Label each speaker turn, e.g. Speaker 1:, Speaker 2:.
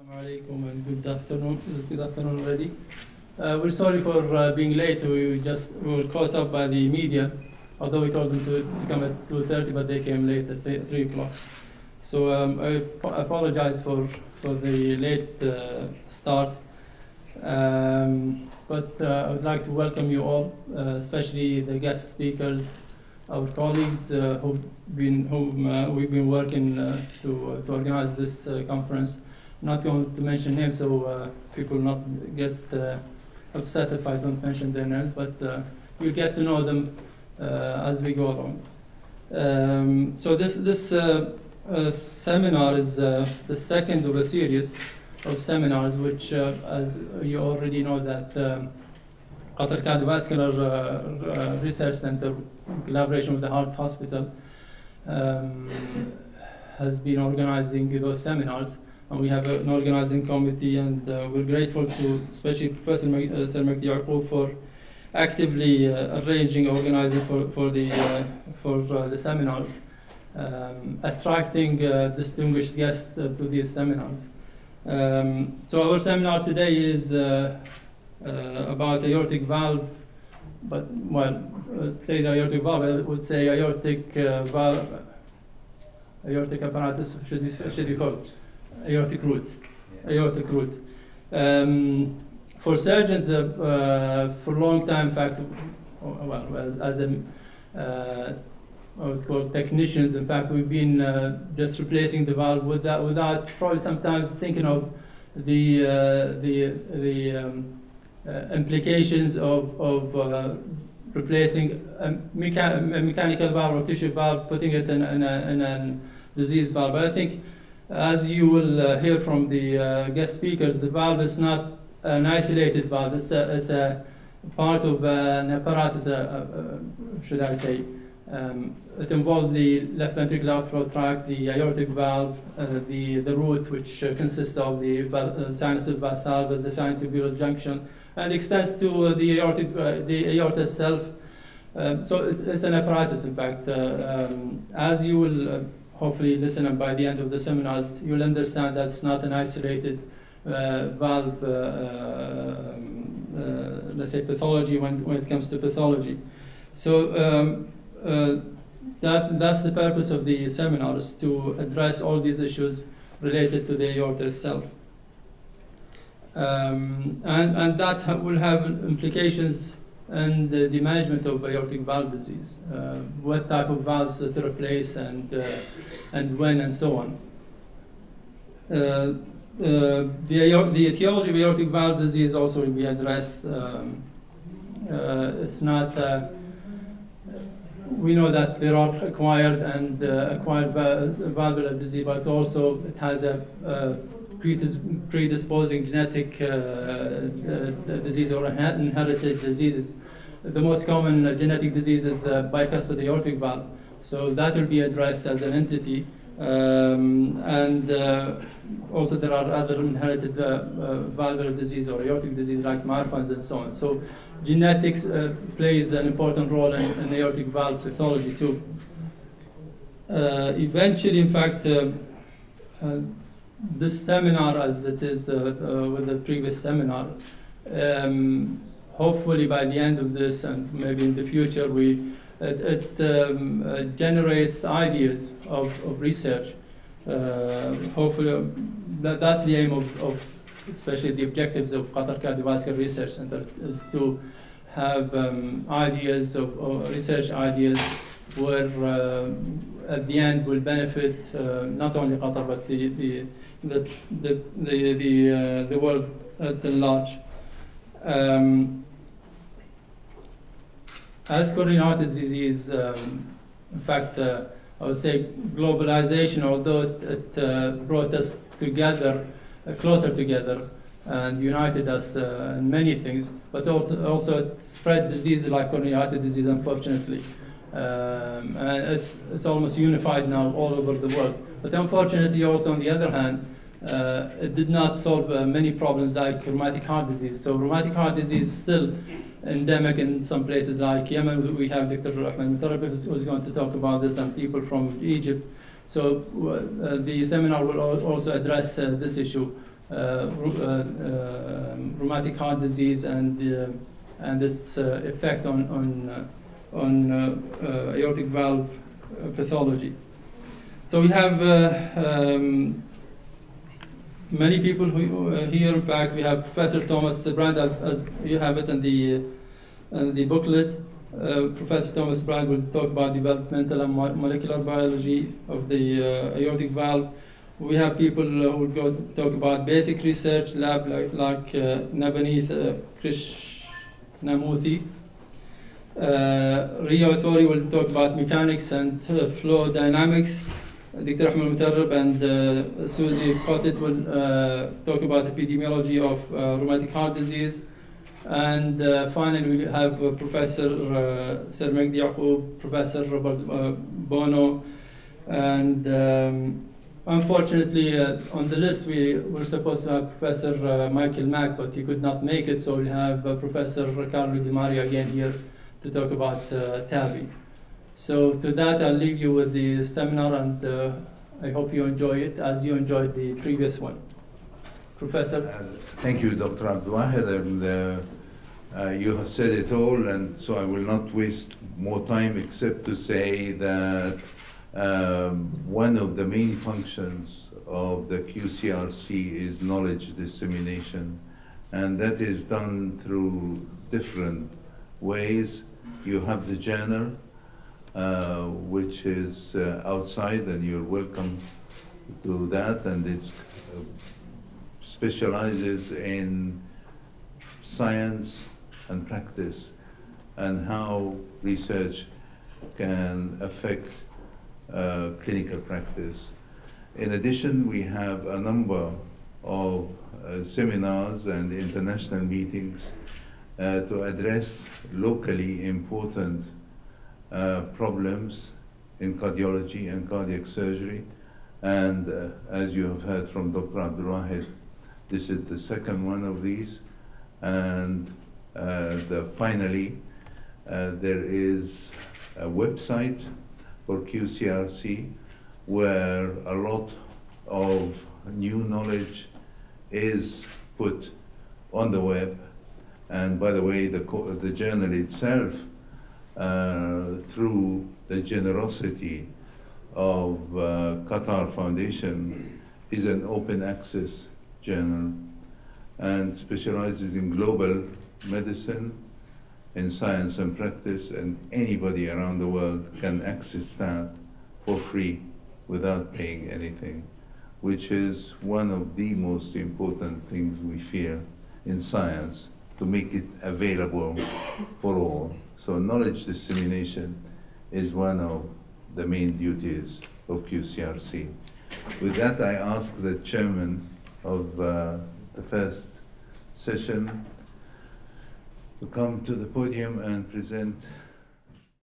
Speaker 1: Assalamu alaikum and good afternoon. Is it good afternoon already? We're sorry for being late. We were caught up by the media, although we told them to come at 2:30, but they came late at 3 o'clock. So I apologize for the late start. But I would like to welcome you all, especially the guest speakers, our colleagues whom we've been working to organize this conference. I'm not going to mention names so people not get upset if I don't mention their names, but you'll get to know them as we go along. So this seminar is the second of a series of seminars, which, as you already know, that Qatar Cardiovascular Research Center, in collaboration with the Heart Hospital, has been organizing those seminars. And we have an organizing committee, and we're grateful to especially Professor Magdi Yacoub for actively arranging, organizing for the seminars, attracting distinguished guests to these seminars. So our seminar today is about aortic valve, but it says aortic valve, I would say aortic valve, aortic apparatus, should we call it? Aortic root. Yeah. Aortic root. For surgeons, for a long time, in fact, as I would call technicians, in fact, we've been just replacing the valve without probably sometimes thinking of the implications of replacing a mechanical valve or tissue valve, putting it in a disease valve. But I think, as you will hear from the guest speakers, the valve is not an isolated valve. It's a part of an apparatus, should I say. It involves the left ventricular outflow tract, the aortic valve, the root, which consists of the sinus valve salva, the sinotubular junction, and extends to the aorta itself. So it's an apparatus, in fact. As you will hopefully listen, and by the end of the seminars, you'll understand that it's not an isolated valve, let's say, pathology when it comes to pathology. So that's the purpose of the seminars, to address all these issues related to the aorta itself. And that will have implications in the management of aortic valve disease, what type of valves to replace and when and so on. The etiology of aortic valve disease also will be addressed. It's not, we know that there are acquired and acquired valvular disease, but also it has a predisposing genetic disease or inherited diseases. The most common genetic disease is bicuspid aortic valve. So that will be addressed as an entity. And also there are other inherited valvular disease or aortic disease like Marfan's and so on. So genetics plays an important role in aortic valve pathology too. Eventually, in fact, this seminar, as it is with the previous seminar, hopefully by the end of this and maybe in the future, it generates ideas of research. Hopefully, that's the aim of especially the objectives of Qatar Cardiovascular Research Center, is to have ideas of research ideas where at the end will benefit not only Qatar but the world at large. As coronary artery disease, in fact, I would say globalization, although it brought us together, closer together, and united us in many things, but also it spread diseases like coronary artery disease, unfortunately. And it's almost unified now all over the world. But unfortunately, also on the other hand, it did not solve many problems like rheumatic heart disease. So rheumatic heart disease is still endemic in some places like Yemen. We have Dr. Rahman who's going to talk about this, and people from Egypt. So the seminar will also address this issue. rheumatic heart disease and its effect on aortic valve pathology. So we have many people who here. In fact, we have Professor Thomas Brand, as you have it in the booklet. Professor Thomas Brand will talk about developmental and molecular biology of the aortic valve. We have people who will go talk about basic research lab like Nabaneeth Krishnamurthy. Ria Tori will talk about mechanics and flow dynamics. Dr. Ahmed Mutarrab and Susie Cottet will talk about epidemiology of rheumatic heart disease. And finally, we have Professor Sir Magdi Yacoub, Professor Robert Bono, and unfortunately, on the list we were supposed to have Professor Michael Mack, but he could not make it, so we have Professor Carlo Di Maria again here to talk about TAVI. So to that, I'll leave you with the seminar, and I hope you enjoy it as you enjoyed the previous one. Professor?
Speaker 2: Thank you, Dr. Abdulwahid. And you have said it all, and so I will not waste more time except to say that one of the main functions of the QCRC is knowledge dissemination, and that is done through different ways. You have the journal, which is outside, and you're welcome to that, and it specializes in science and practice and how research can affect clinical practice. In addition, we have a number of seminars and international meetings to address locally important problems in cardiology and cardiac surgery. And as you have heard from Dr. Abdulwahid, this is the second one of these. And finally, there is a website for QCRC where a lot of new knowledge is put on the web. And by the way, the journal itself, through the generosity of Qatar Foundation, is an open access journal and specializes in global medicine, in science and practice, and anybody around the world can access that for free without paying anything, which is one of the most important things we feel in science, to make it available for all. So knowledge dissemination is one of the main duties of QCRC. With that, I ask the chairman of the first session to come to the podium and present